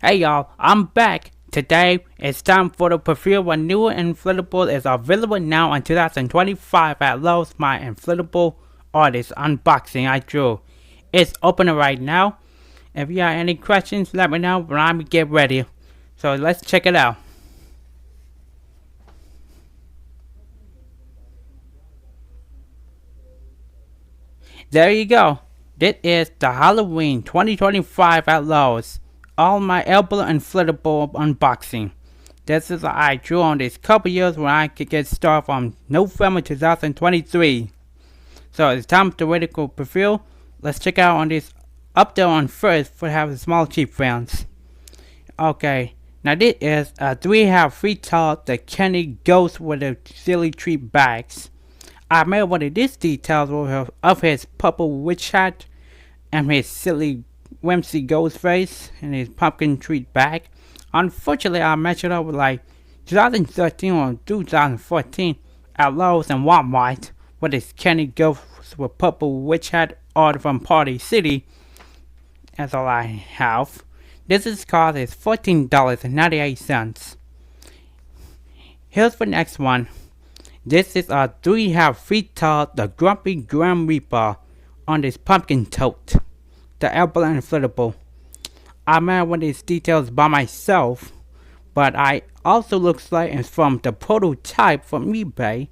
Hey y'all, I'm back. Today it's time for the preview. A new inflatable is available now in 2025 at Lowe's. My inflatable artist unboxing I drew. It's opening right now. If you have any questions, let me know when I get ready. So let's check it out. There you go. This is the Halloween 2025 at Lowe's. All my elbow inflatable unboxing. This is what I drew on this couple years when I could get started from November 2023. So it's time to radical preview. Let's check out on this update on first for having small cheap fans. Okay, now this is a 3.5 feet tall the candy ghost with the silly tree bags. I made one of these details of his purple witch hat and his silly whimsy ghost face and his pumpkin treat bag. Unfortunately, I matched it up with like 2013 or 2014 at Lowe's and Walmart with his candy ghost with purple witch hat ordered from Party City. That's all I have. This is cost is $14.98. Here's the next one. This is a 3.5 feet tall the Grumpy Grim Reaper on this pumpkin tote. The elbow inflatable. I made one of these details by myself, but I also looks like it's from the prototype from eBay.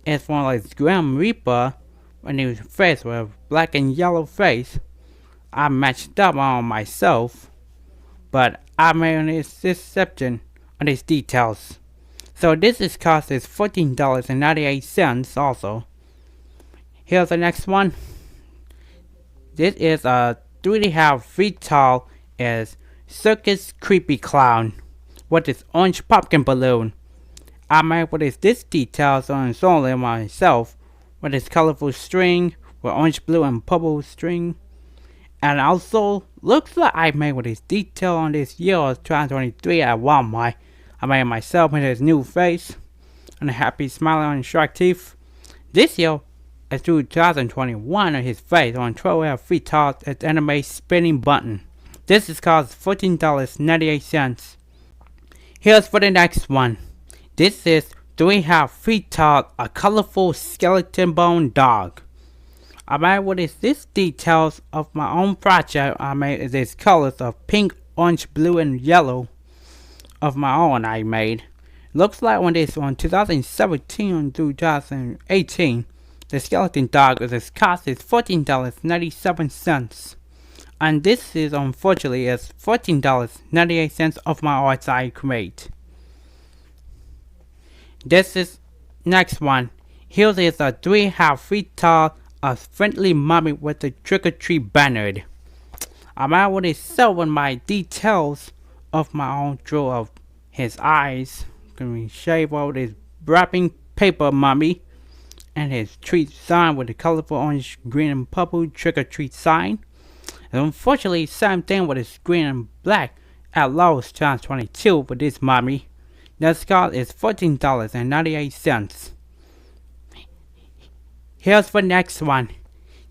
It's from like Grim Reaper when his face with a black and yellow face. I matched up on myself, but I made an exception on these details. So this is cost is $14.98 also. Here's the next one. This is a 3.5 feet tall is Circus Creepy Clown with this orange pumpkin balloon. I made with this details on solely myself with this colorful string with orange, blue, and purple string. And also looks like I made with this detail on this year of 2023 at Walmart. I made myself with his new face and a happy smile on his shark teeth. This year is 2021 on his face on 12.5 feet tall as anime spinning button. This is cost $14.98. Here's for the next one. This is 3.5 feet tall a colorful skeleton bone dog. I made what is this details of my own project. I made these colors of pink, orange, blue, and yellow of my own I made. Looks like when this on 2017 through 2018. The skeleton dog is cost is $14.97. And this is unfortunately is $14.98 of my arts I create. This is next one. Here is a 3.5 feet tall a friendly mummy with a trick-or-treat banner. I'm able to sell in my details of my own draw of his eyes. Can shave out his wrapping paper mummy and his treat sign with the colorful orange, green, and purple trick-or-treat sign. And unfortunately, same thing with his green and black at Lowe's 2022 with this mummy. This cost is $14.98. Here's the next one.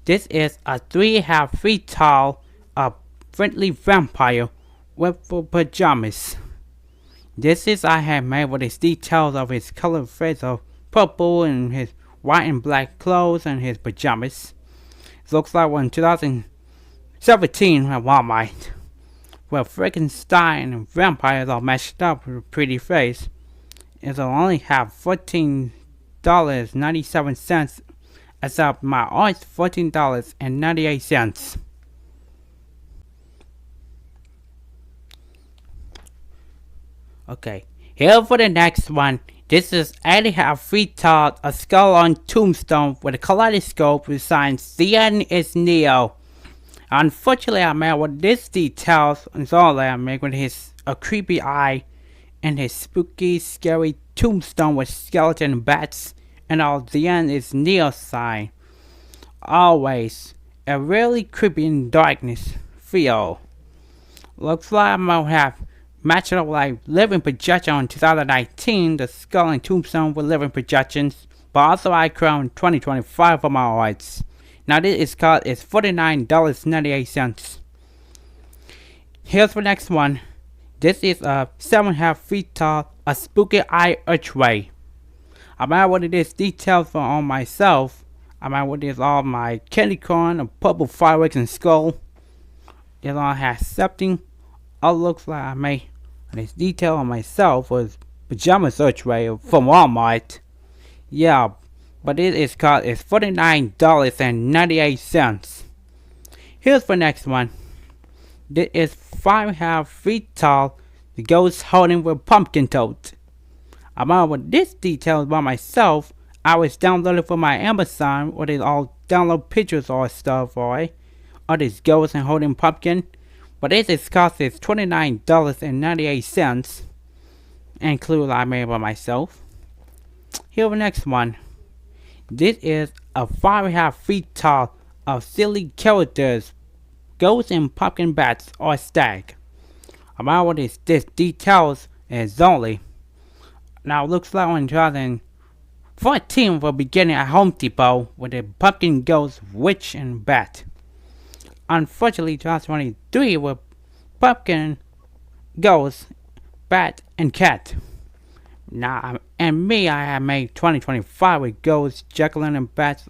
This is a 3.5 feet tall, a friendly vampire with pajamas. This is I have made with his details of his colored face of purple and his white and black clothes and his pajamas. It looks like one 2017 at Walmart. Where Frankenstein and vampires all matched up with a pretty face. It'll only have $14.97. Except my art's $14.98. Okay, here for the next one. This is 8.5 feet tall, a skull on tombstone with a kaleidoscope with signs "The end is Neo." Unfortunately, I made with this details and all that I made with his a creepy eye and his spooky, scary tombstone with skeleton bats. And all the end is Neo sign. Always a really creepy in darkness feel. Looks like I might have matched up like living projection on 2019, the skull and tombstone with living projections, but also I crown 2025 for my arts. Now this is cost is $49.98. Here's the next one. This is a 7.5 feet tall, a spooky eye archway. About what it is details for on myself. About what is all my candy corn, and purple fireworks and skull. It all has something. All looks like I made this detail on myself was pajamas archway from Walmart. Yeah, but it is called it's $49.98. Here's the next one. This is 5.5 feet tall. The ghost holding with pumpkin tote. About what this details by myself, I was downloading from my Amazon where they all download pictures or stuff, alright? All this ghost and holding pumpkin. But this cost is $29.98. Include I made by myself. Here's the next one. This is a 5.5 feet tall of silly characters, ghosts and pumpkin bats or stag. About what is this details is only. Now it looks like on 2014 we're beginning at Home Depot with a pumpkin ghost, witch and bat. Unfortunately 2023 with pumpkin, ghost, bat and cat. Now and me I have made 2025 with ghosts, juggling and bats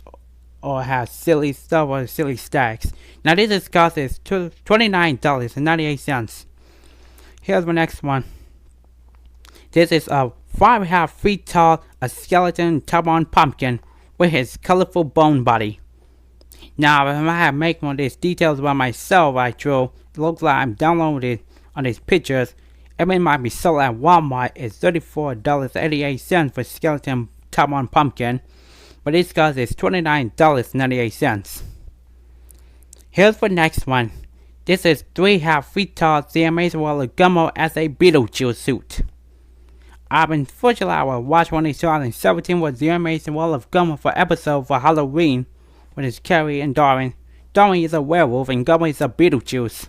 or have silly stuff or silly stacks. Now this cost is $29.98. Here's my next one. This is a 5.5 feet tall, a skeleton tub-on pumpkin with his colorful bone body. Now, if I have made one of these details by myself, I drew. It looks like I'm downloading on these pictures. It might be sold at Walmart. It's $34.88 for skeleton tub-on pumpkin, but this cost is $29.98. Here's the next one. This is 3.5 feet tall, the amazing world of Gummo as a Beetlejuice suit. Unfortunately, I will watch one in 2017 was The Amazing World of Gummo for episode for Halloween, with his Carrie and Darwin. Darwin is a werewolf and Gummo is a Beetlejuice.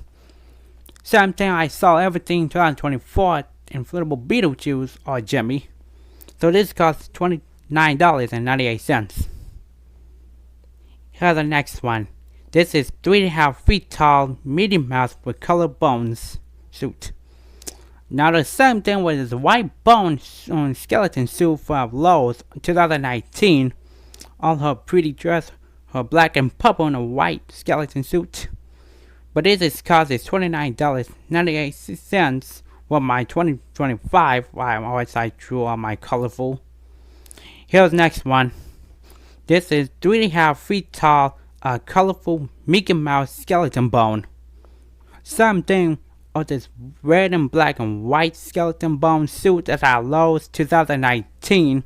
Same thing I saw everything 2024 inflatable Beetlejuice or Jimmy. So this costs $29.98. Here's the next one. This is 3.5 feet tall, Mickey Mouse with colored bones suit. Now the same thing with his white bone skeleton suit from Lowe 2019. All her pretty dress, her black and purple and a white skeleton suit. But this cost is $29.98 for my 2025. Why I'm always I drew on my colorful. Here's the next one. This is 3.5 feet tall, a colorful Mickey Mouse skeleton bone. Same thing of this red and black and white skeleton bone suit that I lost 2019.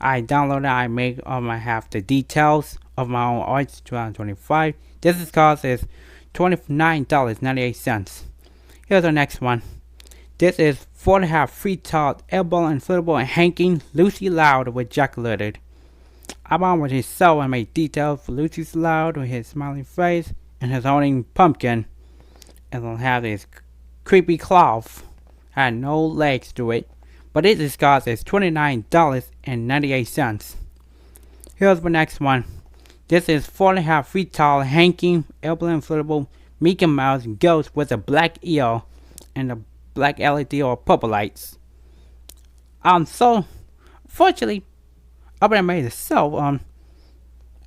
I downloaded, I made I have the details of my own art 2025. This cost is $29.98. Here's the next one. This is 4.5 feet tall, elbow inflatable and hanging Lucy Loud with Jack Littered. I'm on with his soul and made details for Lucy's Loud with his smiling face and his owning pumpkin. It'll have this creepy cloth. Had no legs to it. But this cost is $29.98. Here's the next one. This is 4.5 feet tall, hanging, elbow inflatable Mickey Mouse ghost with a black ear and a black LED or purple lights. So fortunately, I made a sell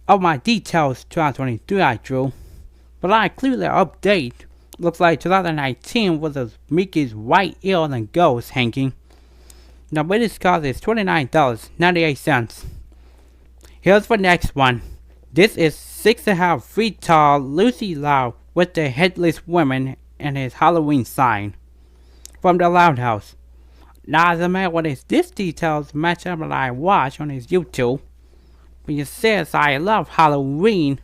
of my details 2023 I drew, but I clearly update. Looks like 2019 was a Mickey's white ear and ghost hanging. Now, but this cost is $29.98. Here's the next one. This is 6.5 feet tall, Lucy Loud with the headless woman and his Halloween sign from the Loud House. Now, as a matter what is this details match up that I watch on his YouTube. But it says I love Halloween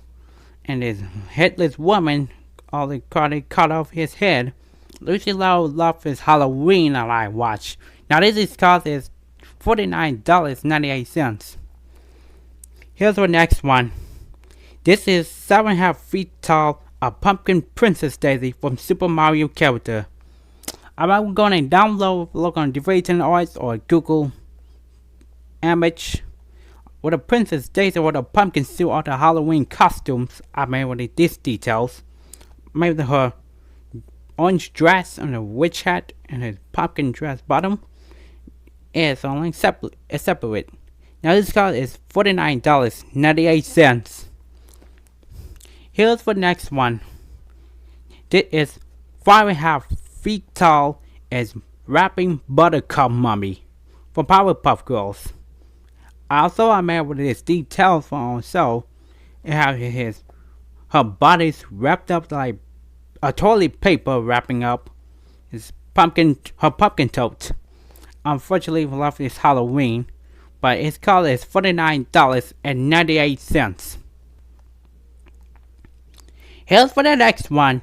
and this headless woman, all the cut off his head. Lucy Loud loves his Halloween that I watch. Now this cost is $49.98. Here's the next one. This is 7.5 feet tall, a pumpkin Princess Daisy from Super Mario character. I'm going to download, look on Division Arts or Google image with a Princess Daisy with a pumpkin suit or the Halloween costumes. I made with these details. Maybe her orange dress and a witch hat and his pumpkin dress bottom is only separate. Now this cost is $49.98. Here's the next one. This is 5.5 feet tall as rapping Buttercup Mummy from Powerpuff Girls. Also, I made with his details for also. It has her body's wrapped up like a toilet paper wrapping up her pumpkin tote. Unfortunately, we love this Halloween, but its cost is $49.98. Here's for the next one.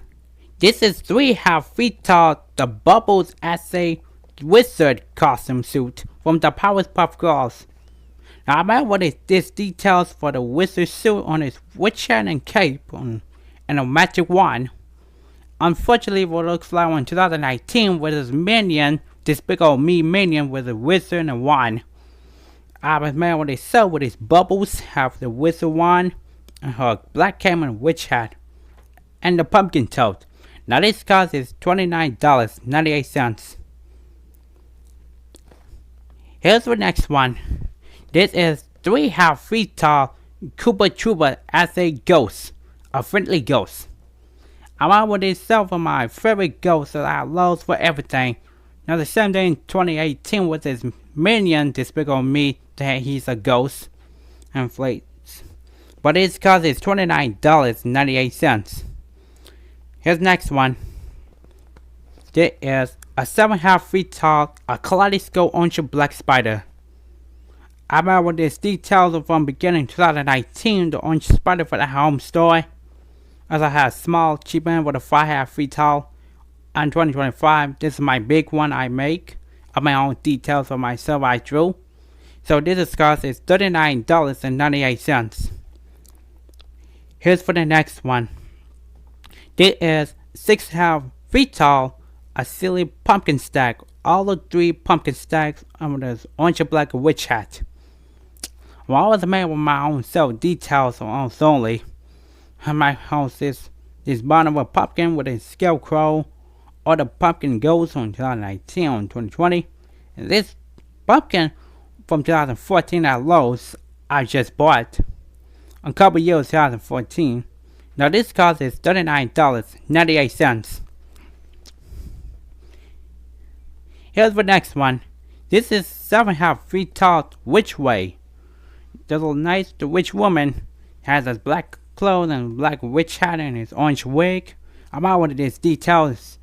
This is 3.5 feet tall, the Bubbles as a wizard costume suit from the Powerpuff Girls. Now I made what is this details for the wizard suit on his witch hat and cape and a magic wand. Unfortunately, what looks like in 2019 with his minion, this big old me minion with a wizard and a wand. I was made what they sell with his Bubbles, have the wizard wand, and her black cape and witch hat, and the pumpkin tote. Now this cost is $29.98. Here's the next one. This is 3.5 feet tall Koopa Troopa as a ghost, a friendly ghost. I want what they sell for my favorite ghost that I love for everything. Now the same day in 2018 with his minion, Despicable Me, that he's a ghost, inflates. But its cost is $29.98. Here's the next one. This is a 7.5 feet tall, a kaleidoscope orange black spider. I remember with this details from beginning 2019, the orange spider for the home store. As I have a small cheap one with a 5.5 feet tall. In 2025, this is my big one I make. Of my own details for myself I drew. So this cost is $39.98. Here's for the next one. This is 6.5 feet tall, a silly pumpkin stack. All the 3 pumpkin stacks under this orange and black witch hat. Well, I was made with my own self details on only. My house is this bottom of a pumpkin with a scarecrow. All the pumpkin goes on 2019 on 2020. And this pumpkin from 2014 at Lowe's I just bought. A couple years 2014. Now this cost is $39.98. Here's the next one. This is 7.5 feet tall witch way. There's a nice witch woman has his black clothes and black witch hat and his orange wig. About one of these details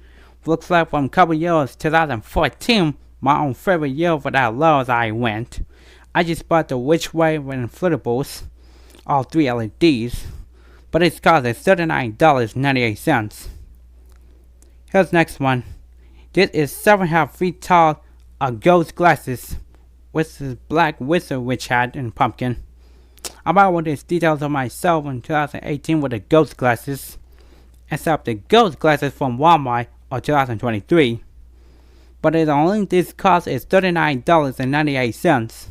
looks like from a couple years 2014, my own favorite year for that Lowe's I went. I just bought the witch way with inflatables, all 3 LEDs, but its cost is $39.98. Here's the next one. This is 7.5 feet tall, a ghost glasses with his black wizard witch hat and pumpkin. I bought one of these details of myself in 2018 with the ghost glasses, except the ghost glasses from Walmart or 2023. But it's only this cost is $39.98.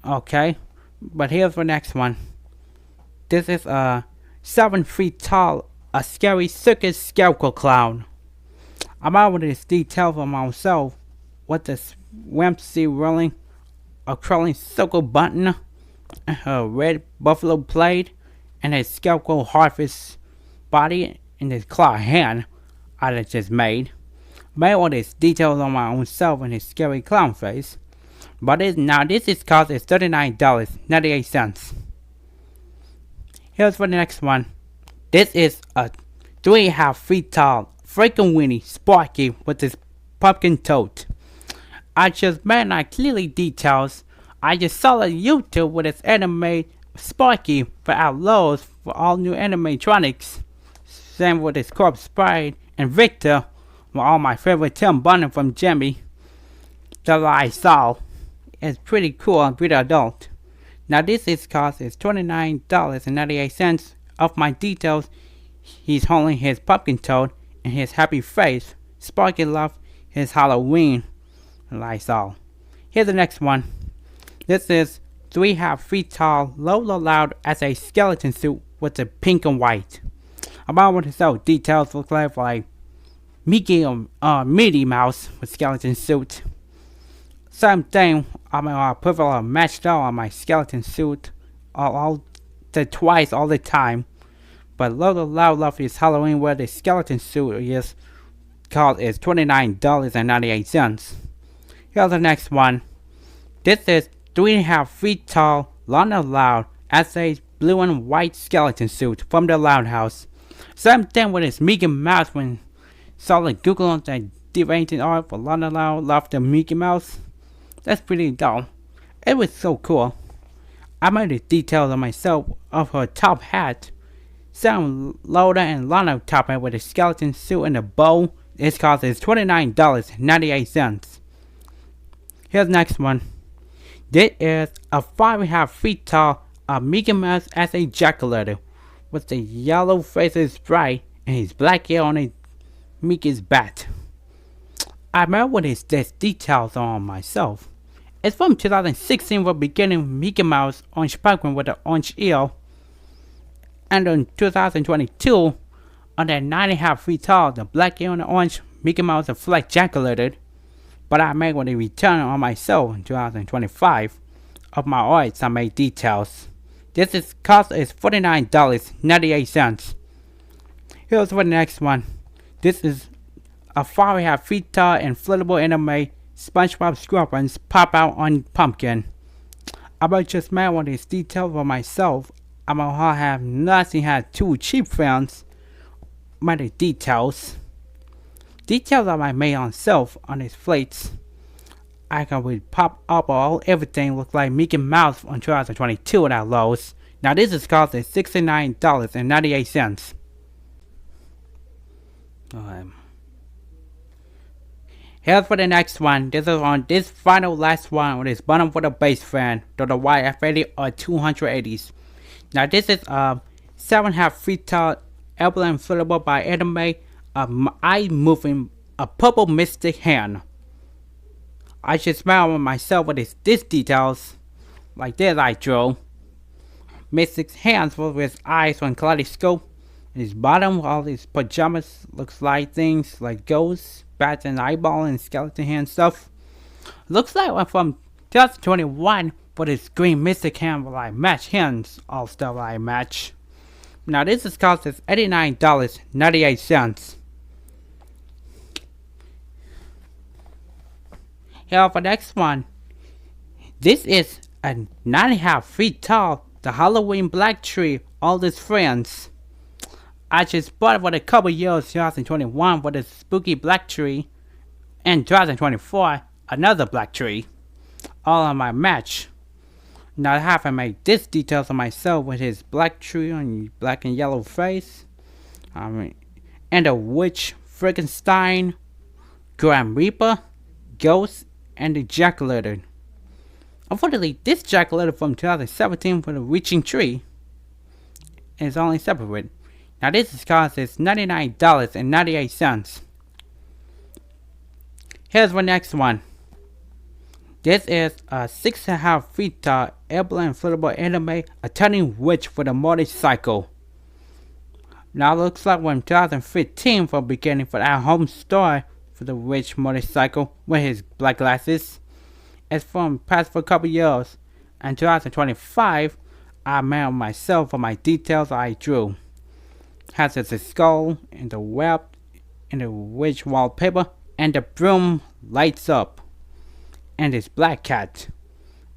Okay, but here's the next one. This is a 7 feet tall, a scary circus scarecrow clown. I bought one of these details for myself with the Whimsy rolling, a crawling circle button, and her red buffalo plate, and a scarecrow harvest body in his claw hand I just made. Made all these details on my own self and his scary clown face. But now this is cost is $39.98. Here's for the next one. This is a 3.5 feet tall Frankenweenie Sparky with his pumpkin tote. I just made my clearly details. I just saw on YouTube with its anime Sparky for Outlaws for all new animatronics. Same with his corpse sprite and Victor with all my favorite Tim Bunny from Jimmy that I saw. It's pretty cool and pretty adult. Now this is cost is $29.98 of my details. He's holding his pumpkin toad and his happy face. Sparky loves his Halloween Lysol. Here's the next one. This is 3.5 feet tall, Lowe Loud as a skeleton suit with the pink and white. About what his own details look like Mickey or Minnie Mouse with skeleton suit. Same thing, I'm put a matched out on my skeleton suit all the twice all the time. But Lowe love is Halloween where the skeleton suit is called is $29.98. Here's the next one. This is 3.5 feet tall, Lana Loud as a blue and white skeleton suit from the Loud House. Same thing with his Mickey Mouse when saw the Google on the deranging art for Lana Loud loved the Mickey Mouse. That's pretty dull. It was so cool. I made the details on myself of her top hat. Some Loda and Lana top hat with a skeleton suit and a bow. Its cost is $29.98. Here's the next one. This is a 5.5 feet tall Mickey Mouse as a jack-o'-lantern with the yellow faces bright and his black hair on Mickey's bat. I made with his details on myself. It's from 2016 for beginning Mickey Mouse orange penguin with an orange ear. And in 2022, on that 9.5 feet tall, the black hair on the orange Mickey Mouse and flat jack-o'-lantern. But I made with a return on myself in 2025. Of my arts, I made details. This cost is $49.98. Here's for the next one. This is a 5.5 feet tall inflatable anime SpongeBob SquarePants pop out on pumpkin. I just made one of these details for myself. I'm gonna have nothing had two cheap friends. Made the details. Details I made on self on his plates. I can pop up all everything look like Mickey Mouse on 2022 at Lowe's. Now this is cost at $69.98. Here's for the next one. This is on this final last one on this bottom for the base fan, the YF80 or 280s. Now this is 7.5 feet tall, emblem fillable by anime, eye moving, a purple mystic hand. I should smile on myself with this details, like this I drew. Mystic's hands with his eyes on kaleidoscope, and his bottom, all his pajamas looks like things like ghosts, bats and eyeball and skeleton hand stuff. Looks like one from 2021, but his green mystic hand will like match hands, all stuff I match. Now this is cost is $89.98. Here for the next one. This is a 9.5 feet tall, the Halloween black tree, all his friends. I just bought it for a couple years, 2021 for the spooky black tree, and 2024 another black tree, all on my match. Now I have to make this details on myself with his black tree on black and yellow face, and the witch, Frankenstein, Grim Reaper, Ghost, and the jack-o'-lantern. Unfortunately, this jack-o'-lantern from 2017 for the reaching tree is only separate. Now this is cost is $99.98. Here's the next one. This is a 6.5 feet tall, emblem inflatable anime, a turning witch for the motorcycle. Now it looks like when 2015 for beginning for our home store for the witch motorcycle with his black glasses. It's from past for a couple years. And 2025, I made myself for my details I drew. Has his skull and the web and the witch wallpaper and the broom lights up. And his black cat.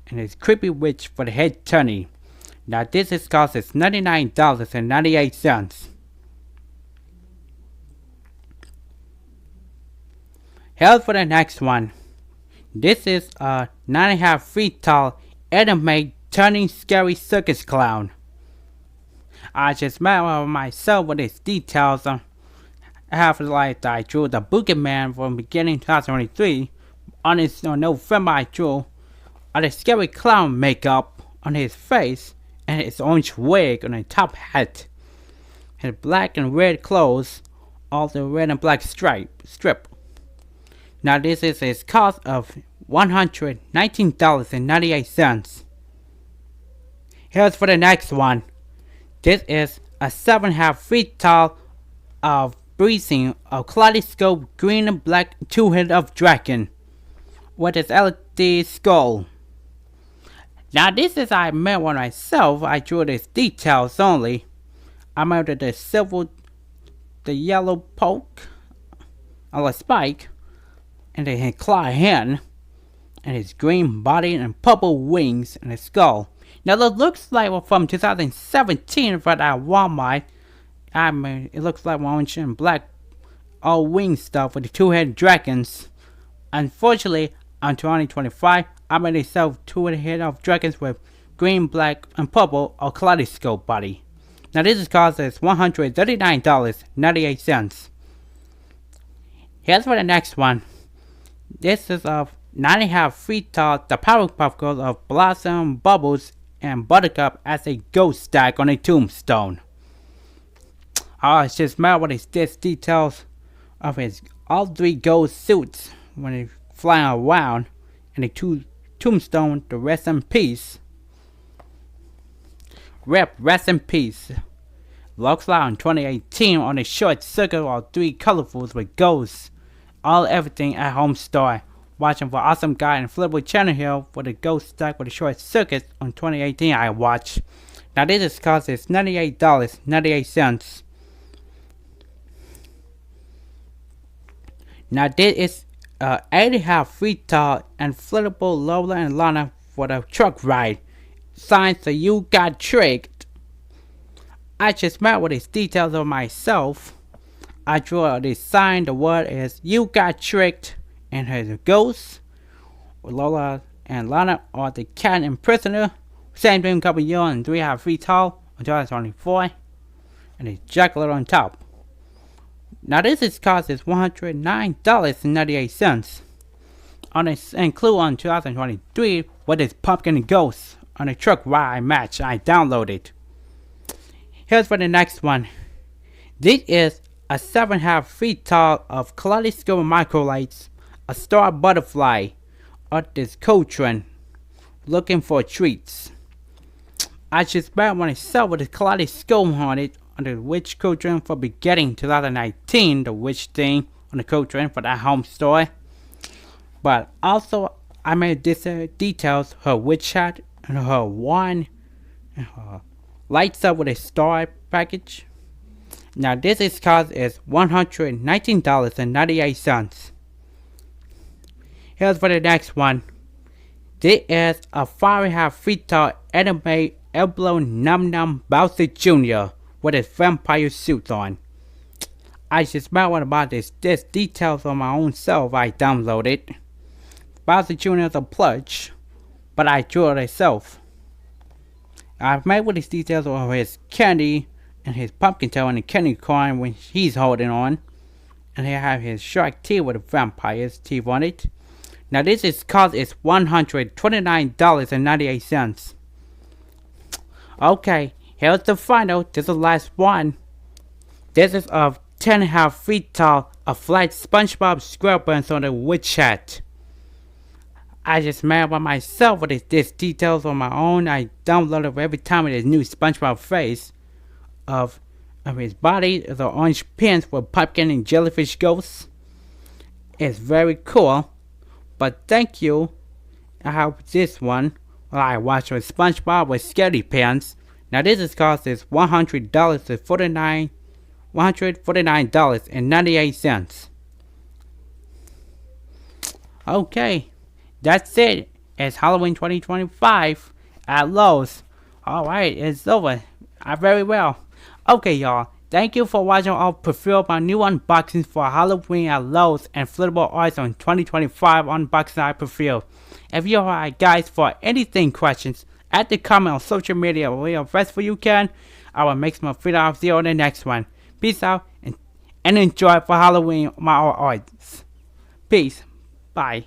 And his creepy witch for the head turning. Now this is cost is $99.98. Here's for the next one. This is a 9.5 feet tall anime turning scary circus clown. I just made myself with its details. I have like I drew the boogeyman from beginning 2023. On his November I drew the scary clown makeup on his face and his orange wig on a top hat. His black and red clothes, all the red and black strip. Now this is its cost of $119.98. Here's for the next one. This is a 7.5 feet tall of breathing of kaleidoscope green and black two-headed of dragon with its LED skull. Now this is I made one myself. I drew these details only. I made the silver, the yellow poke, or a spike, and the claw hand, and his green body and purple wings and his skull. Now it looks like from 2017 but at Walmart. I mean, it looks like orange and black all wing stuff with the two-headed dragons. Unfortunately, on 2025, I made a self two-headed of dragons with green, black, and purple or kaleidoscope body. Now this is cost us $139.98. Here's for the next one. This is of 9.5 feet tall, the Powerpuff Girls of Blossom, Bubbles, and Buttercup as a ghost stack on a tombstone. It's just mad with his details of his all three gold suits when he's flying around, and the tombstone, the rest in peace. Rest in peace. Looks like in 2018 on a short circuit of three colorfuls with ghosts. All everything at home store. Watching for awesome guy and Inflatable channel here for the ghost stack with a short circuit on 2018 I watched. Now this is cost is $98.98. Now this is 8.5 feet tall inflatable Lowe and Lana for the truck ride. Signs so you got tricked. I just met with these details of myself. I drew a sign. The word is you got tricked, and has a ghost. Lola and Lana are the cat and prisoner. Same thing, couple years and 3.5 feet tall until it's only 4, and a jackal on top. Now this is cost is $109.98. On its include on 2023 with its pumpkin and ghost on a truck ride match I downloaded. Here's for the next one. This is a 7.5 feet tall of kaleidoscope microlights, a star butterfly, or this coachran looking for treats. I just bought one myself with a kaleidoscope on it on the Witch Coachran for beginning 2019, the witch thing on the Coachran for that home store. But also I made this details, her witch hat and her wand and her lights up with a star package. Now this is cost is $119.98. Here's for the next one. This is a 5.5 feet tall anime Elbow Num Num Bowser Jr. with his vampire suit on. I just found out about this details on my own self. I downloaded. Bowser Jr. is a plush, but I drew it myself. I've made with these details of his candy and his pumpkin tail and the candy corn when he's holding on. And he have his shark teeth with a vampire's teeth on it. Now this is cost is $129.98. Okay, here's the final. This is the last one. This is of 10.5 feet tall, a flat SpongeBob SquarePants on the witch hat. I just made by myself with this details on my own. I downloaded every time with his new SpongeBob face of his body, the orange pants with pumpkin and jellyfish ghosts. It's very cool. But thank you. I have this one. Well, I watched with SpongeBob with Scary Pants. Now this is cost is $149.98. Okay, that's it. It's Halloween 2025 at Lowe's. Alright, it's over. Very well. Okay, y'all. Thank you for watching all prefer my new unboxings for Halloween at Lowe's and Inflatable Arts on 2025 unboxing I prefer. If you are guys for anything questions, add the comment on social media where best for you can. I will make some video of you on the next one. Peace out and enjoy for Halloween my arts. Peace. Bye.